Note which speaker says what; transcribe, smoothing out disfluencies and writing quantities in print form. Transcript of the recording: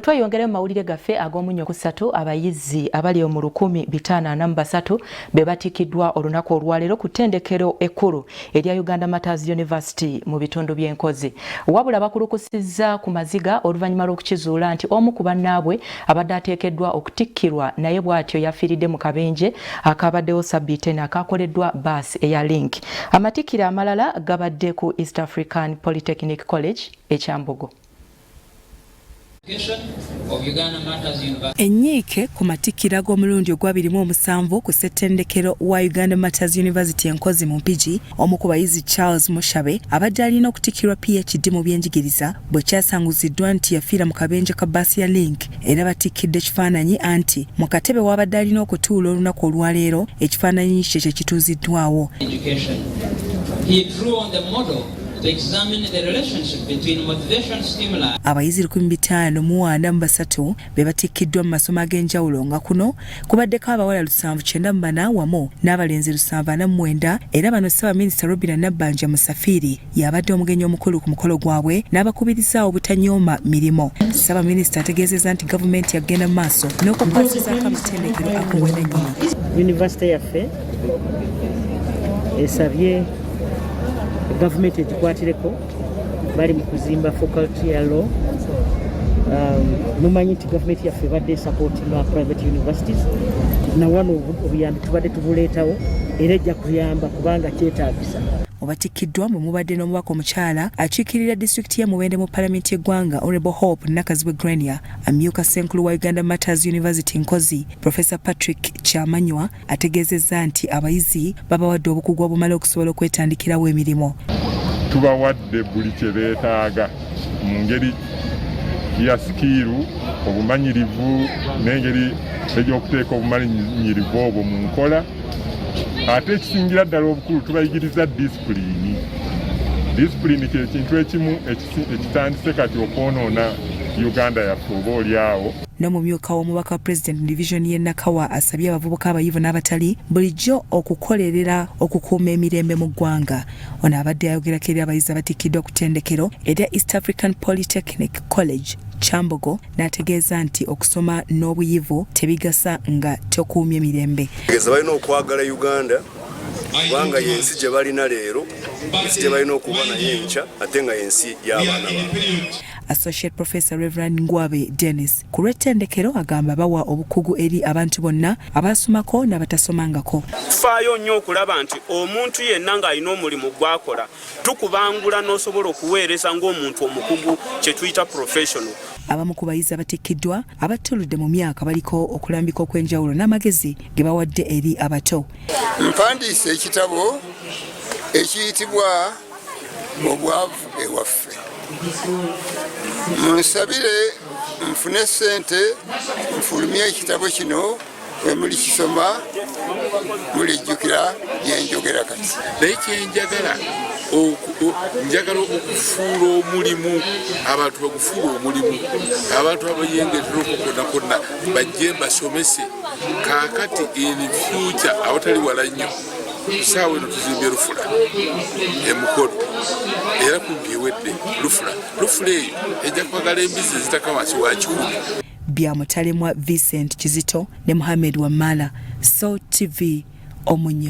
Speaker 1: Twayongera mu mawulire gaffe ag'omunyo ku 3 abayizi abali mu 1543 be batikiddwa olunaku olwaleero ku ttendekero ekkulu erya Uganda Matters University mu bitundu by'enkozi. Wabula bakulukusizza ku maziga oluvannyuma lw'okukizuula nti omu ku bannaabwe abadde ateekeddwa okutikkirwa naye bw'atyo yafiiridde mu kabenje akabaddewo ssabbiiti eno akakoleddwa baasi eya link. Amatikkira amalala gabadde ku East African Polytechnic College ekyambogo.
Speaker 2: ENYIIKE ku matikkira g'omulundi ogwa-27 ku ssettendekero wa Uganda Matters University enkozi mu Mpigi, omu ku bayizi Charles Mushabe abadde alina okutikkirwa PhD mu byenjigiriza bwe kyasanguziddwa nti yafiira mu kabenje ka baasi ya link, era batikkidde ekifaananyi anti mu katebe w'abadde alina okutuula olunaku olwaleero ekifaananyi kye kye kituuziddwawo. Abayizi 1543 be batikkiddwa mu masomo ag'enjawulo nga kuno kubaddeko abawala 794 wamu n'abalenzi 749, era bano Ssaabaminisita Robinah Nabbanja Musafiri y'abadde omugenyi omukulu ku mukolo gwabwe n'abakubiriza obutanyooma mirimo. Ssaabaminisita ategeezezza nti gavumenti yagenda mu maaso n'okukwasizaako amatendekero akuwenannyini.
Speaker 3: Yunivasite yaffe esabye gavumenti egikwatireko bali mu kuzimba faculty ya law. Mumanyi nti gavumenti yaffe ebadde supportinga private universities na wano obuyambi tubadde tubuleetawo era ejja kuyamba kubanga kyetaagisa.
Speaker 2: Obatikkiddwa mwe mubadde n'omubaka omukyala akiikirira disitulikiti ya Mubende mu Paalamenti y'eggwanga Honorable Hope Nakazibwe Grenia, amyuka Ssenkulu wa Uganda Matters University Nkozi Professor Patrick Kyamanywa ategeezezza nti abayizi babawadde obukugu obumala okusobola okwetandikirawo emirimu.
Speaker 4: Tubawadde buli kye beetaaga mu ngeri ya sikiiru, obumanyirivu n'engeri egy'okuteeka obumanyirivu obwo mu nkola. Ate ekisingira ddala obukulu tubayigiriza disipulini. Disipulini kye kintu ekimu ekitandise kati okwonoona Uganda yaffe oba olyawo.
Speaker 2: N'omumyuka w'omubaka wa President Division y'e Nakawa asabye abavubuka abayivu n'abatali bulijjo okukolerera okukuuma emirembe mu ggwanga. Ono abadde ayogerako eri abayizi abatikkiddwa ku ttendekero erya East African Polytechnic College Kyambogo n'ategeeza nti okusoma n'obuyivu tebigasa nga tokuumye mirembe.
Speaker 5: Balina okwagala Uganda kubanga yensi gye balina leero, yensi gye balina okuba naye enkya ate nga yensi y'abaana baabwe.
Speaker 2: Associate Professor Reverend Ngwabe Dennis ku lw'ettendekero agamba bawa obukugu eri abantu bonna abasomako n'abatasomangako.
Speaker 6: Tufaayo nnyo okulaba nti omuntu yenna ng'alina omulimu gw'akola tukubangula n'osobola okuweereza ng'omuntu omukugu kye tuyita professional.
Speaker 2: Abamu ku bayizi abatikkiddwa abattuludde mu myaka baliko okulambika okw'enjawulo n'amagezi ge bawadde eri abato.
Speaker 7: Mpandiise ekitabo ekiyitibwa Obwavu ewaffe. Munsabire nfune ssente nfulumye ekitabo kino bwe mulikisoma mulijjukira byenjogera kati.
Speaker 8: Naye kyenjagala njagala okufuula omulimu, abantu bagufuula omulimu, abantu abayengetera okukona bajje basomese kaakati in future awatali wala nnyo saawa eno tuzimbye Lufula emukolo era kumpi ewedde Lufula eyo ejja kwagala embizi ezitaka wansi wa kikumi.
Speaker 2: Byamutalemwa Vincent Kizito ne Muhammad Wamala, Soul TV, Omunyo.